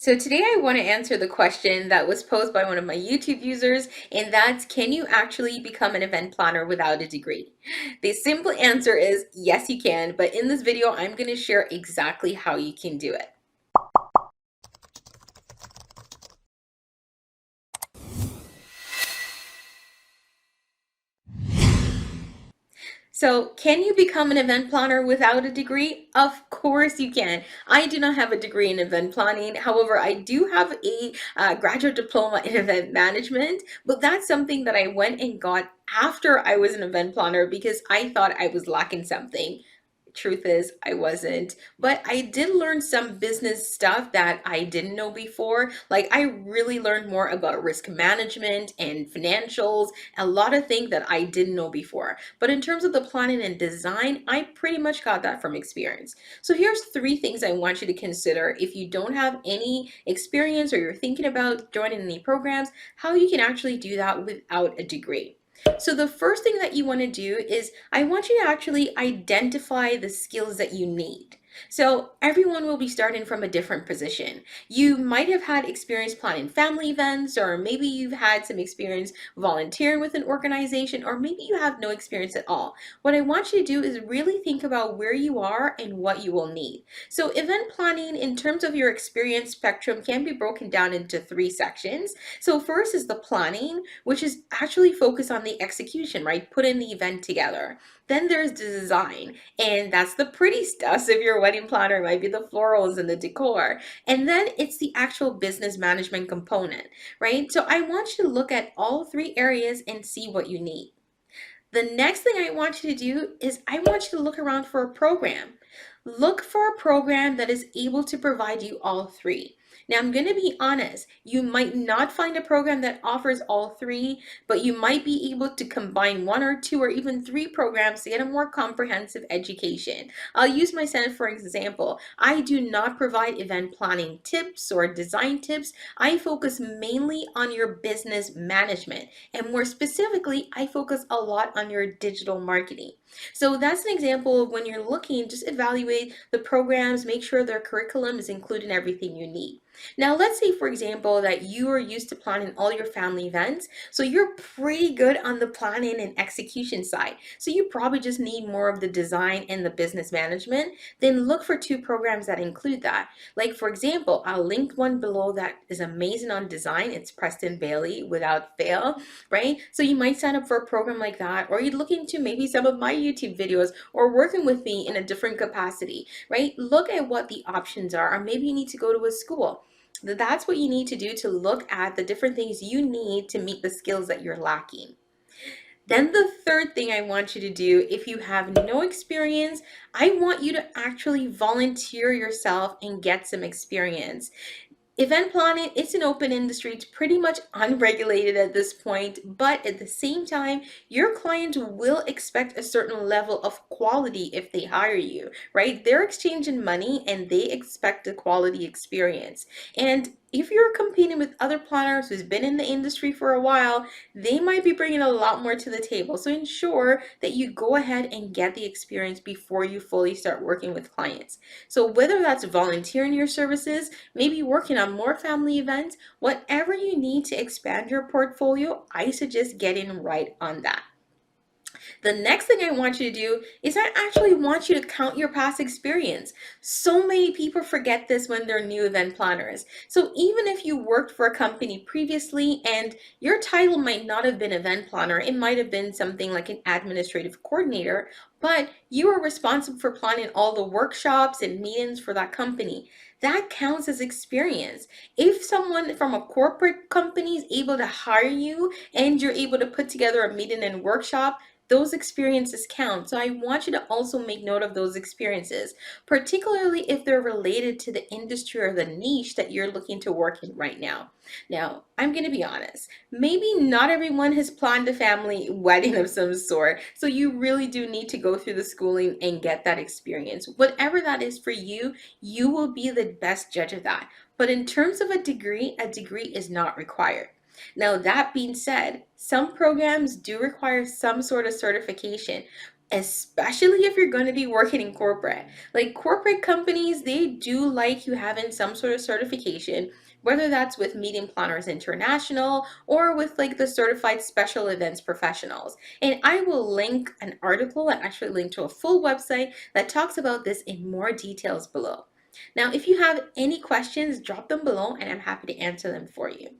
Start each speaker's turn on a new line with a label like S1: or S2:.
S1: So today I want to answer the question that was posed by one of my YouTube users, and that's, can you actually become an event planner without a degree? The simple answer is yes, you can, but in this video, I'm going to share exactly how you can do it. So, can you become an event planner without a degree? Of course you can. I do not have a degree in event planning. However, I do have a graduate diploma in event management, but that's something that I went and got after I was an event planner because I thought I was lacking something. Truth is, I wasn't, but I did learn some business stuff that I didn't know before. Like, I really learned more about risk management and financials, a lot of things that I didn't know before. But in terms of the planning and design, I pretty much got that from experience. So here's three things I want you to consider if you don't have any experience or you're thinking about joining any programs, how you can actually do that without a degree. So the first thing that you want to do is I want you to actually identify the skills that you need. So everyone will be starting from a different position. You might have had experience planning family events, or maybe you've had some experience volunteering with an organization, or maybe you have no experience at all. What I want you to do is really think about where you are and what you will need. So event planning in terms of your experience spectrum can be broken down into three sections. So first is the planning, which is actually focused on the execution, right? Putting the event together. Then there's the design, and that's the pretty stuff. So if you're a wedding planner, it might be the florals and the decor. And then it's the actual business management component, right? So I want you to look at all three areas and see what you need. The next thing I want you to do is I want you to look around for a program. Look for a program that is able to provide you all three. Now, I'm going to be honest, you might not find a program that offers all three, but you might be able to combine one or two or even three programs to get a more comprehensive education. I'll use myself for example. I do not provide event planning tips or design tips. I focus mainly on your business management. And more specifically, I focus a lot on your digital marketing. So that's an example of when you're looking, just evaluate the programs, make sure their curriculum is including everything you need. Now, let's say, for example, that you are used to planning all your family events, so you're pretty good on the planning and execution side. So you probably just need more of the design and the business management. Then look for two programs that include that. Like, for example, I'll link one below that is amazing on design. It's Preston Bailey without fail, right? So you might sign up for a program like that, or you look into maybe some of my YouTube videos or working with me in a different capacity, right? Look at what the options are, or maybe you need to go to a school. That's what you need to do to look at the different things you need to meet the skills that you're lacking. Then the third thing I want you to do, if you have no experience, I want you to actually volunteer yourself and get some experience. Event planning, it's an open industry. It's pretty much unregulated at this point, but at the same time, your client will expect a certain level of quality if they hire you, right? They're exchanging money and they expect a quality experience. And if you're competing with other planners who's been in the industry for a while, they might be bringing a lot more to the table. So ensure that you go ahead and get the experience before you fully start working with clients. So whether that's volunteering your services, maybe working on more family events, whatever you need to expand your portfolio, I suggest getting right on that. The next thing I want you to do is I actually want you to count your past experience. So many people forget this when they're new event planners. So even if you worked for a company previously and your title might not have been event planner, it might have been something like an administrative coordinator, but you are responsible for planning all the workshops and meetings for that company. That counts as experience. If someone from a corporate company is able to hire you and you're able to put together a meeting and workshop, those experiences count. So I want you to also make note of those experiences, particularly if they're related to the industry or the niche that you're looking to work in right now. Now, I'm going to be honest. Maybe not everyone has planned a family wedding of some sort. So you really do need to go through the schooling and get that experience. Whatever that is for you, you will be the best judge of that. But in terms of a degree is not required. Now, that being said, some programs do require some sort of certification. especially if you're going to be working in corporate. Like corporate companies, they do like you having some sort of certification, whether that's with Meeting Planners International or with like the Certified Special Events Professionals. And I will link an article and actually link to a full website that talks about this in more details below. Now, if you have any questions, drop them below and I'm happy to answer them for you.